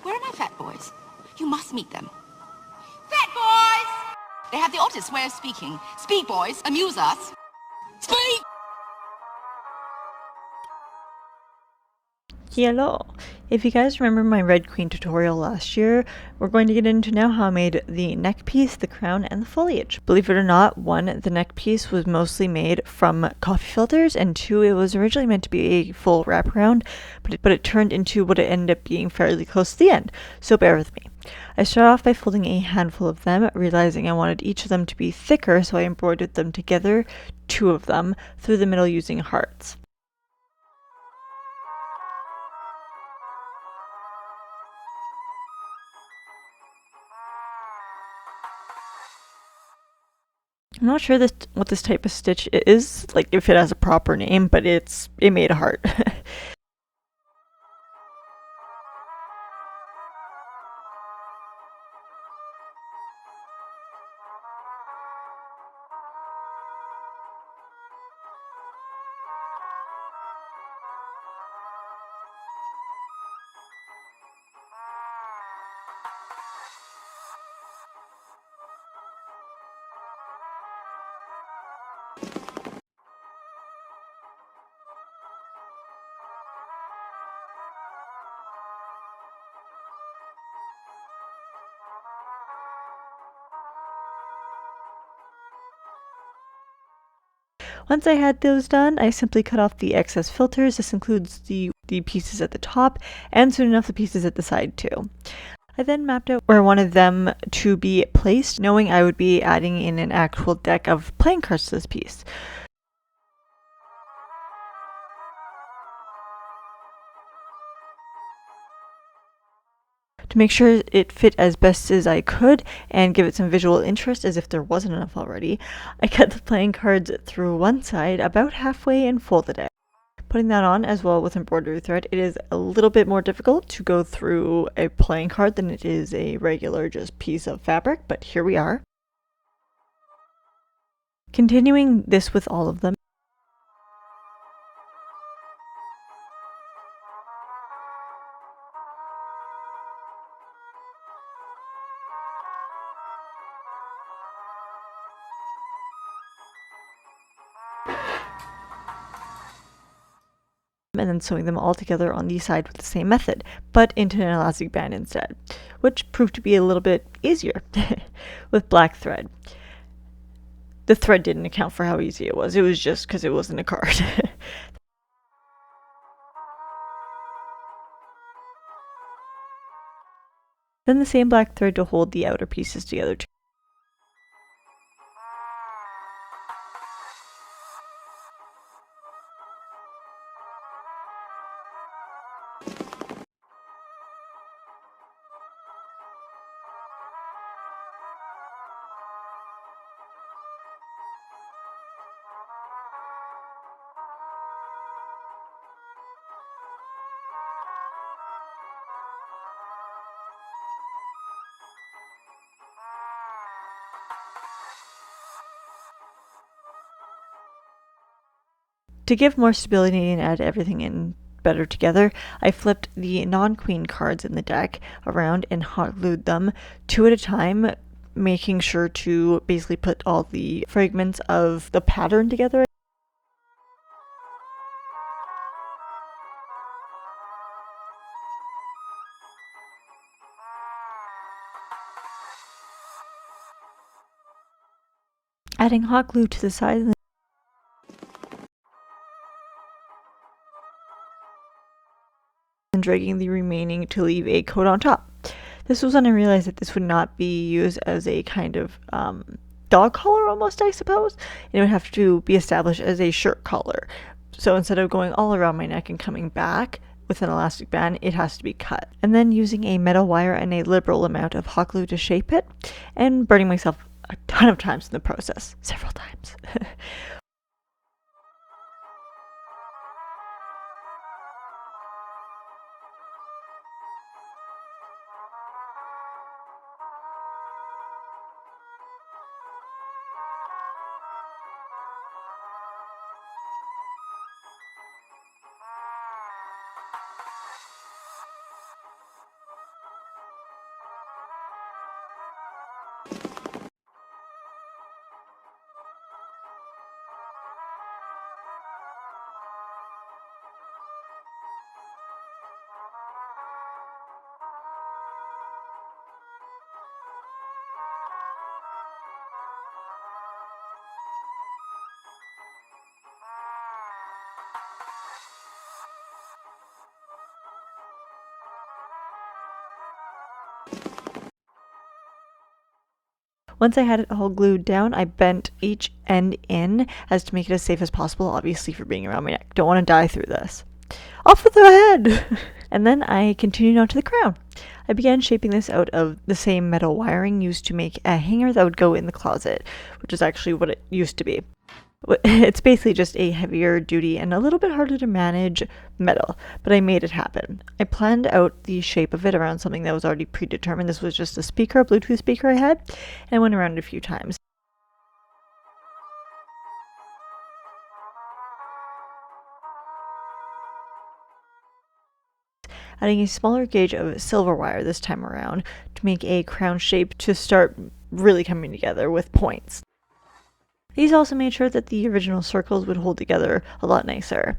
Where are my fat boys? You must meet them. Fat boys! They have the oddest way of speaking. Speak, boys. Amuse us. Speak! Hello! If you guys remember my Red Queen tutorial last year, we're going to get into now how I made the neck piece, the crown, and the foliage. Believe it or not, 1, the neck piece was mostly made from coffee filters, and 2, it was originally meant to be a full wraparound, but it turned into what it ended up being fairly close to the end, so bear with me. I started off by folding a handful of them, realizing I wanted each of them to be thicker, so I embroidered them together, 2 of them, through the middle using hearts. I'm not sure what this type of stitch is, like if it has a proper name, but it made a heart. Once I had those done, I simply cut off the excess filters. This includes the pieces at the top, and soon enough the pieces at the side too. I then mapped out where I wanted them to be placed, knowing I would be adding in an actual deck of playing cards to this piece. To make sure it fit as best as I could and give it some visual interest as if there wasn't enough already, I cut the playing cards through one side about halfway and folded it. Putting that on as well with embroidery thread, it is a little bit more difficult to go through a playing card than it is a regular just piece of fabric, but here we are. Continuing this with all of them, and then sewing them all together on the side with the same method, but into an elastic band instead, which proved to be a little bit easier with black thread. The thread didn't account for how easy it was just because it wasn't a card. Then the same black thread to hold the outer pieces together too. To give more stability and add everything in better together, I flipped the non-queen cards in the deck around and hot glued them 2 at a time, making sure to basically put all the fragments of the pattern together. Adding hot glue to the sides and dragging the remaining to leave a coat on top. This was when I realized that this would not be used as a kind of dog collar almost, I suppose. It would have to be established as a shirt collar. So instead of going all around my neck and coming back with an elastic band, it has to be cut. And then using a metal wire and a liberal amount of hot glue to shape it, and burning myself a ton of times in the process, several times. Once I had it all glued down, I bent each end in as to make it as safe as possible, obviously for being around my neck. Don't want to die through this. Off with the head! And then I continued on to the crown. I began shaping this out of the same metal wiring used to make a hanger that would go in the closet, which is actually what it used to be. It's basically just a heavier duty and a little bit harder to manage metal, but I made it happen. I planned out the shape of it around something that was already predetermined. This was just a speaker, a Bluetooth speaker I had, and I went around it a few times. Adding a smaller gauge of silver wire this time around to make a crown shape to start really coming together with points. These also made sure that the original circles would hold together a lot nicer.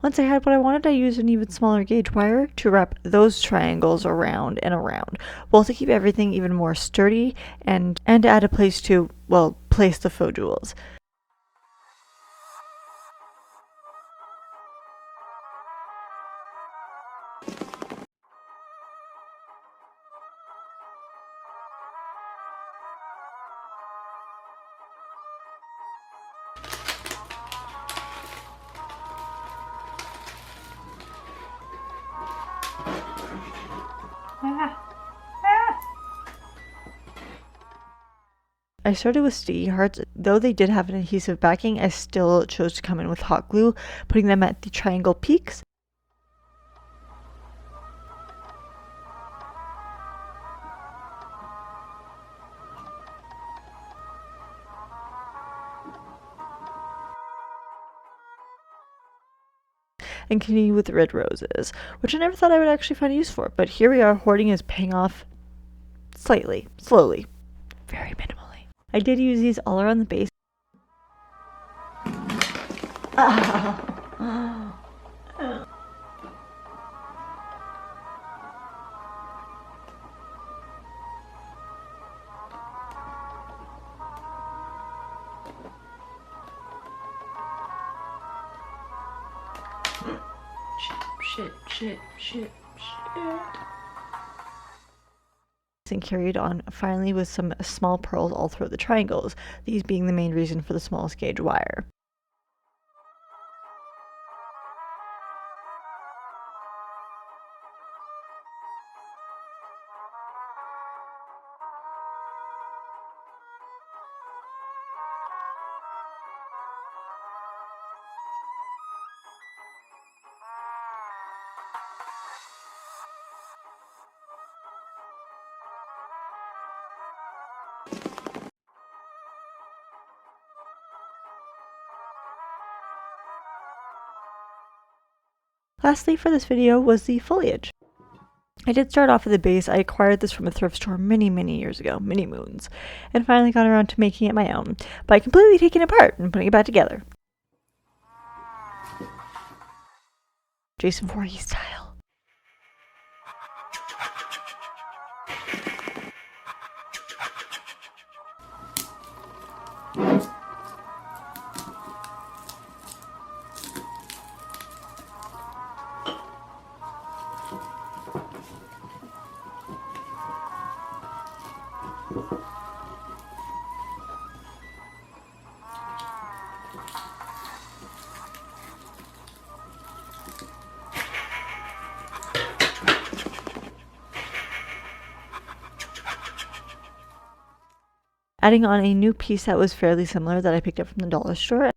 Once I had what I wanted, I used an even smaller gauge wire to wrap those triangles around and around, both to keep everything even more sturdy and to add a place to, well, place the faux jewels. I started with sticky hearts. Though they did have an adhesive backing, I still chose to come in with hot glue, putting them at the triangle peaks. And continue with red roses, which I never thought I would actually find a use for, but here we are, hoarding is paying off slightly, slowly, very minimally. I did use these all around the base. Shit. And carried on finally with some small pearls all throughout the triangles, these being the main reason for the smallest gauge wire. Lastly for this video was the foliage. I did start off at the base. I acquired this from a thrift store many years ago, many moons, and finally got around to making it my own by completely taking it apart and putting it back together. Jason Voorhees style. Adding on a new piece that was fairly similar that I picked up from the dollar store.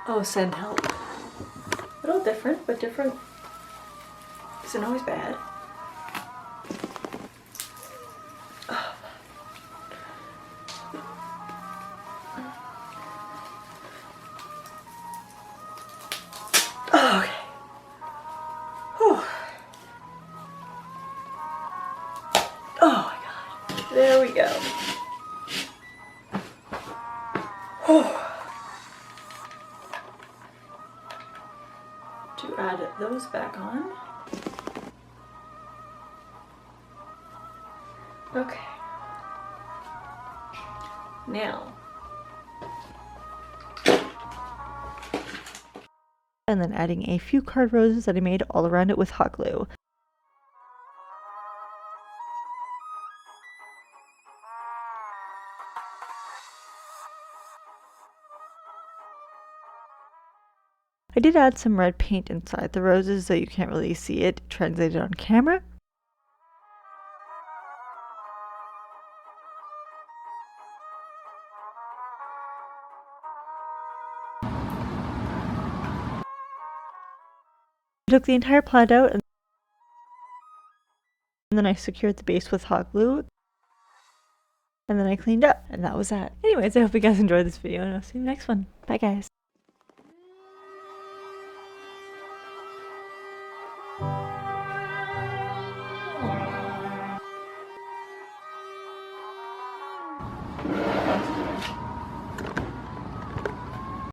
Oh, send help. A little different, but different isn't always bad. Oh. Oh, okay. Whew. Oh my god. There we go. Whew. To add those back on. Okay. Now. And then adding a few card roses that I made all around it with hot glue. I did add some red paint inside the roses so you can't really see it translated on camera. I took the entire plant out and then I secured the base with hot glue. And then I cleaned up, and that was that. Anyways, I hope you guys enjoyed this video, and I'll see you in the next one. Bye, guys.